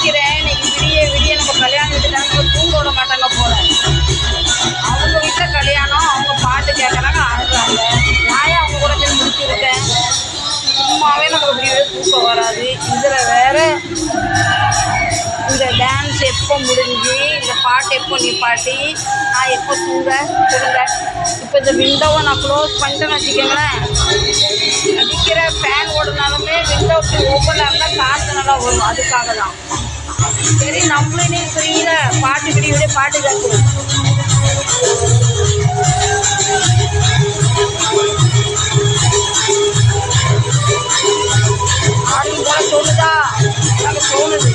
முடிக்கிறேன். இன்னைக்கு விடிய நம்ம கல்யாணம் வீட்டுக்காரங்க தூங்க விட மாட்டாங்க போல. அவங்க வீட்டில் கல்யாணம், அவங்க பாட்டு கேட்குறாங்க, ஆடுறாங்க. நான் அவங்க கூட சேர்ந்து முடிச்சிருக்கேன். சும்மாவே நமக்கு இப்படி தூக்கம் வராது. இதில் வேறு இந்த டான்ஸ் எப்போ முடிஞ்சு இந்த பாட்டு எப்போ நிப்பாட்டி நான் எப்போ தூங்க கொடுங்க. இப்போ இந்த விண்டோவை நான் க்ளோஸ் பண்ணிட்டேன்னு வச்சுக்கோங்களேன், அடிக்கிற ஃபேன் ஓடுனாலுமே விண்டோ ஓப்பன் இருந்தால் காற்று நல்லா வரும். அதுக்காக தான் சரி நம்மளும் நீ ஃப்ரீயில் பாட்டு விடிய பாட்டு கேட்கணும். ஆடியும் போல தோணுதா? எனக்கு தோணுது.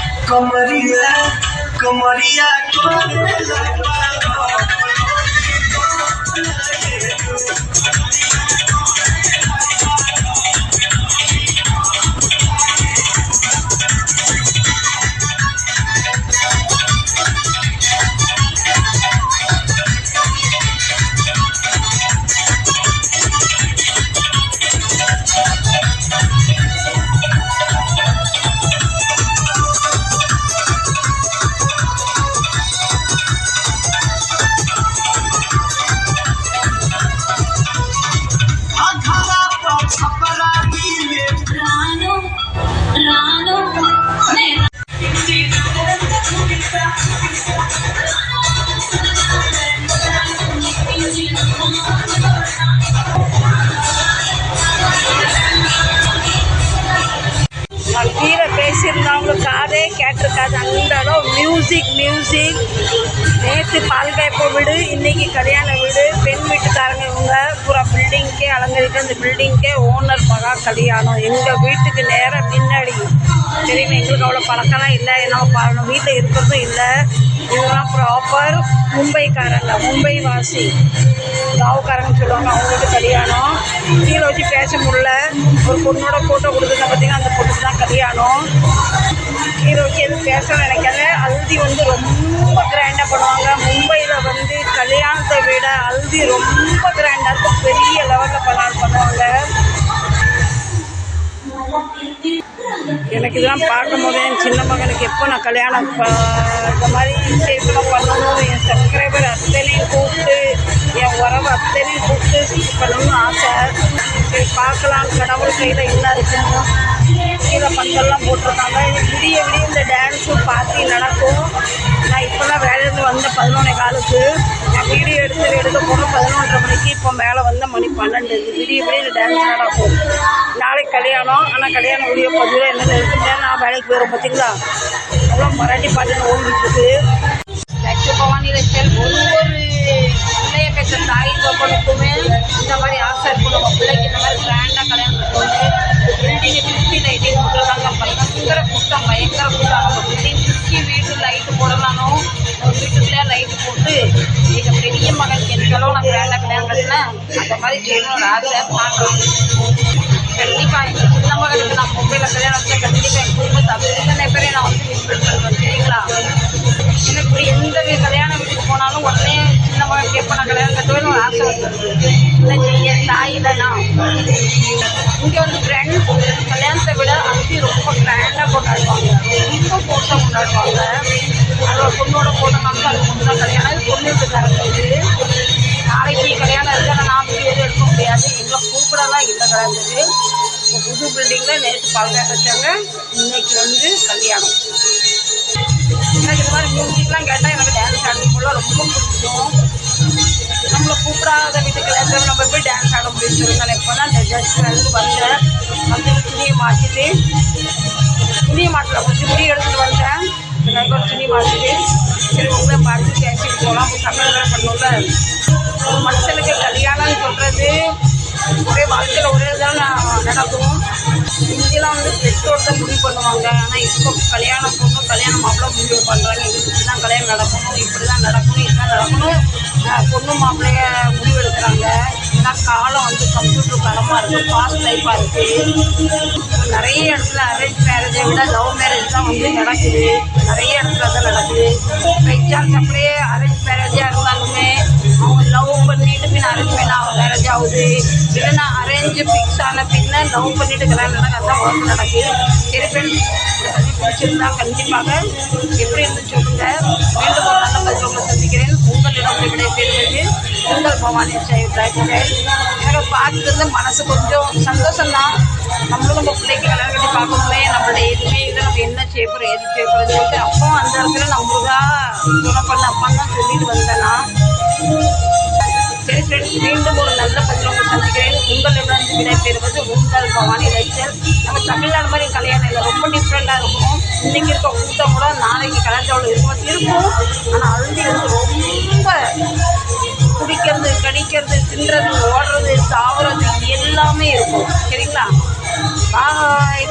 Kamaria, Kamaria, கீழே பேசியிருந்தவங்களுக்கு காதே கேட்டிருக்காது. அந்த அளவு மியூசிக். நேற்று பால்காய்ப்போ வீடு, இன்னைக்கு கல்யாண வீடு. பெண் வீட்டுக்காரங்க இவங்க பூரா பில்டிங்கே அலங்கரிக்க. அந்த பில்டிங்கே ஓனர் மகா கல்யாணம். எங்கள் வீட்டுக்கு நேராக பின்னாடி. சரிங்க, எங்களுக்கு அவ்வளோ பழக்கம்லாம் இல்லை. நம்ம வீட்டில் இருக்கிறதும் இல்லை. இவங்கெல்லாம் ப்ராப்பர் மும்பைக்காரங்க, மும்பை வாசி காவுக்காரங்கன்னு சொல்லுவாங்க. அவங்களுக்கு கல்யாணம். கீழே வச்சு பேச முடியல. ஒரு பொண்ணோட ஃபோட்டோ கொடுத்துருந்தேன் பார்த்தீங்கன்னா, அந்த பொண்ணுக்கு தான் கல்யாணம். கீழே வச்சு எதுவும் பேச நினைக்காத. ஹல்தி ரொம்ப கிராண்டாக பண்ணுவாங்க. மும்பையில் கல்யாணத்தை விட ஹல்தி ரொம்ப கிராண்டாக இருக்கும். பெரிய லெவலில் பண்ணுவாங்க. எனக்கு இதெல்லாம் பார்க்கும் போது என் சின்ன மகனுக்கு எப்போ நான் கல்யாணம் இந்த மாதிரி விசேஷமாக பண்ணணும், என் சப்ஸ்கிரைபர் அத்தனையும் கூப்பிட்டு, என் உறவு அத்தனையும் கூப்பிட்டு பண்ணணும்னு ஆசை. சரி பார்க்கலாம், கடவுள் கையில் என்ன இருக்குன்னு கீழே பண்ண போட்டிருக்காங்க. விடிய விடிய இந்த டான்ஸு பார்ட்டி நடக்கும். நான் இப்போ தான் வேலையிலேருந்து வந்த 11:15க்கு நான் வீடியோ எடுக்க போனோம் 11:30 மணிக்கு. இப்போ மேலே வந்த மணி 12. விடிய விடிய இந்த டான்ஸ் நடக்கும். நாளைக்கு கல்யாணம். ஆனால் கல்யாண வீடியோ பதிவில் என்னென்ன இருக்குன்னு நான் வேலைக்கு போயிடும். பார்த்தீங்களா அவ்வளோ மராட்டி பாட்டுன்னு ஓடிட்டுருக்கு. லட்ச பவானி லட்சல் ஒவ்வொரு பிள்ளைய பெற்ற தாய் தோப்பனுக்குமே இந்த மாதிரி ஆசை இருக்கும். நம்ம பிள்ளைக்கு இந்த மாதிரி கிராண்டாக கல்யாணம் வந்து பில்டிங்கை சுற்றி லைட்டிங் போட்டுருக்காங்க. பயங்கர கூட்டம் பயங்கர கூட்டம். நம்ம பில்டிங் சுற்றி வீட்டு லைட்டு போடலானோ ஒரு வீட்டுக்குள்ளே லைட்டு போட்டு எங்கள் பெரிய மகனுக்கு எந்த அளவு நான் கிராண்டாக கல்யாணம் கட்டினேன் அந்த மாதிரி செய்யணும் ஒரு ஆசை பார்க்கலாம். கண்டிப்பாக எங்கள் சின்ன மகனுக்கு நான் மும்பையில் கல்யாணம் வச்சேன். கண்டிப்பாக எங்கள் குடும்பத்தை அத்தனை பேரை நான் வந்து இன்வைட் பண்ணுவேன். சரிங்களா? எனக்கு எந்த கல்யாண வீட்டுக்கு போனாலும் உடனே சின்ன மகன் கேட்பேன் நான் கல்யாணம் கட்டுவேன்னு ஒரு ஆசை வந்துருக்கு. இல்லை செய்ய தாய் தானா. இங்கே வந்து கிராண்ட் கல்யாணத்தை விட அங்கே ரொம்ப கிராண்டாக கொண்டாடுவாங்க. ரொம்ப போட்டாக கொண்டாடுவாங்க. அதோட பொண்ணோட போட்டோ காமிச்சு அது பொண்ணு தான் கல்யாணம். அது பொண்ணு வீட்டுக்காரங்களுக்கு நாளைக்கு கல்யாணம் இருக்குது. நான் வீடியோ எடுக்க முடியாது. எங்களை கூப்பிடலாம் இல்லை கல்யாணத்துக்கு. இப்போ புது பில்டிங்கில் நேற்று பால்காய் வச்சாங்க. இன்னைக்கு வந்து கல்யாணம். எனக்கு இந்த மாதிரி மியூசிக்லாம் கேட்டால் எனக்கு டான்ஸ் ஆடுறதுக்குள்ள ரொம்ப பிடிக்கும். நம்மளை கூப்பிடாத வீட்டுக்கு கல்யாணத்தில் நம்ம போய் டான்ஸ் ஆட முடியும்னு சொல்லி நான் இப்போ தான் ஜஸ்ட் வந்தேன். வந்து துணியை மாற்றிட்டு துணியை மாட்டல கொஞ்சம் முடி எடுத்துகிட்டு வந்தேன். எனக்கு ஒரு துணி மாற்றிட்டு சரி உங்களை பார்த்து பேசிட்டு போகலாம். சமையல் பண்ணல ஒரு மனுஷனுக்கு கல்யாணம்னு சொல்கிறது ஒரே வாழ்க்கையில் ஒரே தான் நடக்கும். இங்கெல்லாம் வந்து பெற்றோர் தான் முடிவு பண்ணுவாங்க. ஆனால் இப்போ கல்யாணம் பொண்ணு கல்யாணம் மாப்பிள்ளை முடிவு பண்ணுறாங்க. இப்படி தான் கல்யாணம் நடக்கணும், இப்படி தான் நடக்கணும், இதுதான் நடக்கணும். பொண்ணு மாப்பிள்ளைய முடிவு எடுக்கிறாங்க. ஏன்னா காலம் வந்து கம்ப்யூட்டர் காலமாக இருக்குது, ஃபாஸ்ட் லைஃபாக இருக்குது. நிறைய இடத்துல அரேஞ்ச் மேரேஜை விட லவ் மேரேஜ் தான் வந்து நடக்குது. நிறைய இடத்துல தான் நடக்குது. இப்போ எக்ஸாம்ஸ் அப்படியே அரேஞ்ச் மேரேஜாக இருந்தாலுமே அவங்க லவ் பண்ணிட்டு பின் அரேஞ்ச் மேரேஜ் ஆகுது. இல்லைன்னா அரேஞ்சு ஃபிக்ஸ் ஆன பின்ன லவ் பண்ணிட்டு கல்யாணம் அதுதான் ஒர்க் நடக்குது. சரி ஃப்ரெண்ட்ஸ் இதை பற்றி பிடிச்சிருந்தா கண்டிப்பாக எப்படி இருந்து சொல்லுங்கள். மீண்டும் ஒரு நல்ல பதில் சந்திக்கிறேன். உங்களிடம் விடைபெறுவது உங்கள் பவானி ஸ்டைல். எனக்கு பார்த்துருந்து மனசு கொஞ்சம் சந்தோஷம்தான். நம்மளும் நம்ம பிள்ளைக்கு கல்யாணம் கட்டி பார்க்கணுமே. நம்மளுடைய எதுவுமே இல்லை, நம்ம என்ன செய்ய போகிறோம் எது செய்ய போகிறோம்னு சொல்லிட்டு அப்போ அந்த இடத்துல நம்மளுக்கா துணை பண்ண அப்பான்னு தான் சொல்லிட்டு வந்தேன்னா. சரி ஃப்ரெண்ட்ஸ் மீண்டும் ஒரு நல்ல பதில் சந்திக்கிறேன். உங்களிடம் விடைபெறுவது உங்கள் பவானி லைச்சல். நம்ம தமிழ்நாடு மாதிரி கல்யாணம் இல்லை, ரொம்ப டிஃப்ரெண்ட்டாக இருக்கும். இன்றைக்கி இருக்க கூட்டம் கூட நாளைக்கு கல்யாணத்தோடு இருக்கும். ஆனால் அழுதி வந்து ரொம்ப குடிக்கிறது கடிக்கிறது தின்றது ஓடுறது சாவுறது எல்லாமே இருக்கும். சரிங்களா? பாய்.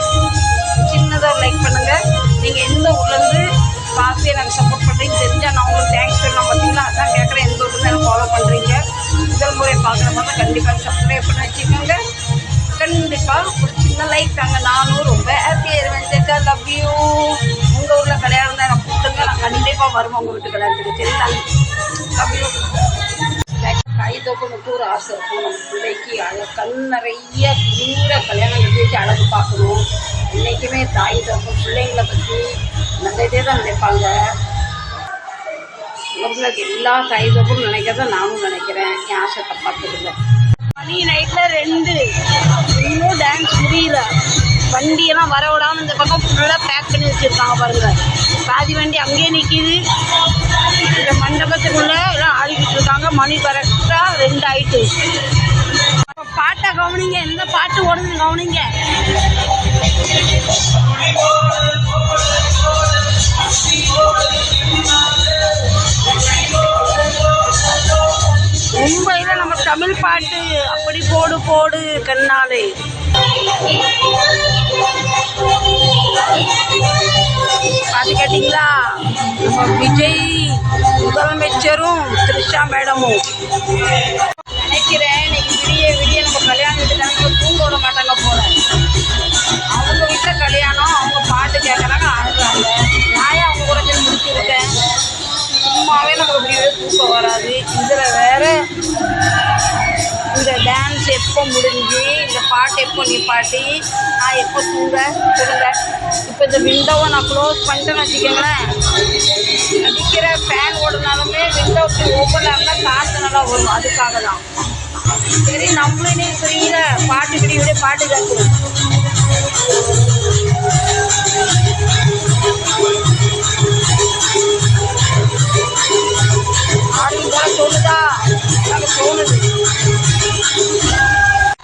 சின்னதாக லைக் பண்ணுங்கள். நீங்கள் எந்த ஊர்லேருந்து பார்த்து எனக்கு சப்போர்ட் பண்ணுறீங்க தெரிஞ்சால் நான் உங்களுக்கு தேங்க்ஸ் சொல்லலாம். பார்த்தீங்களா? அதான் கேட்குறேன். எந்த ஊர்லேருந்து எனக்கு ஃபாலோ பண்ணுறீங்க. முதல் முறை பார்க்குறவங்க கண்டிப்பாக சப்ஸ்கிரைப் பண்ணி வச்சுக்கோங்க. கண்டிப்பாக ஒரு சின்ன லைக் தாங்க. நானும் ரொம்ப ஹாப்பியாக இருவேன். சேச்சா லவ் யூ. உங்கள் ஊரில் கல்யாணம் தான் எனக்கு கூப்பிடுங்க. நான் கண்டிப்பாக வருவேன் உங்கள் வீட்டு கல்யாணத்துக்கு. சரிங்களா? Love you. கை தோக்கணுக்கு ஒரு ஆசை இருக்கும். நம்ம பிள்ளைக்கு கண் நிறைய தூர கல்யாணம் கட்டி வச்சு அழகு பார்க்கணும். என்றைக்குமே தாய் தோக்கம் பிள்ளைங்களை பற்றி நல்லதே தான் நினைப்பாங்க. உங்களுக்கு எல்லா தாய் தோப்பும் நினைக்கிறத நானும் நினைக்கிறேன். என் ஆசை தப்பாக்குறதில்ல. மணி நைட்டில் 2 இன்னும் டான்ஸ் முடியல. வண்டியெல்லாம் வர விடாமல் இந்த பக்கம் ஃபுல்லாக பேக் பண்ணி வச்சுருக்காங்க பாருங்கள். பாதி வண்டி அங்கேயே நிற்கிது. இந்த மண்டபத்துக்குள்ளே எல்லாம் ஆடிக்கிட்டு இருக்காங்க. மணி கரெக்டாக 2 ஆயிட்டு. பாட்டை கவனிங்க. எந்த பாட்டு ஓடுதுன்னு கவனிங்க. மும்பையில் நம்ம தமிழ் பாட்டு அப்படி போடு போடு கண்ணாலே. பாட்டு கேட்டிங்களா? நம்ம விஜய் முதலமைச்சரும் த்ரிஷா மேடமும் நினைக்கிறேன் இன்னைக்கு விடிய விடிய நம்ம கல்யாணம் வீட்டுக்காரங்க தூங்க விட மாட்டாங்க போல. அவங்க வீட்டில் கல்யாணம், அவங்க பாட்டு கேட்குறாங்க, ஆடுறாங்க. நான் அவங்க கூட சேர்ந்து முடிச்சுருக்கேன். சும்மாவே நமக்கு இப்படி தூக்கம் வராது. இதில் வேறு இந்த டான்ஸ் எப்போ முடிஞ்சு இந்த பாட்டு எப்போ நிப்பாட்டி நான் எப்போ தூங்க சொல்லுங்க. இப்போ இந்த விண்டோவை நான் க்ளோஸ் பண்ணிட்டேன்னு வச்சுக்கோங்களேன். அடிக்கிற ஃபேன் ஓடுனாலுமே விண்டோவுக்கு ஓப்பன் ஆகினா காற்று நல்லா வரும். அதுக்காக தான். சரி நம்மளுமே சரியில்லை பாட்டு விடிய பாட்டு கேட்குறோம்.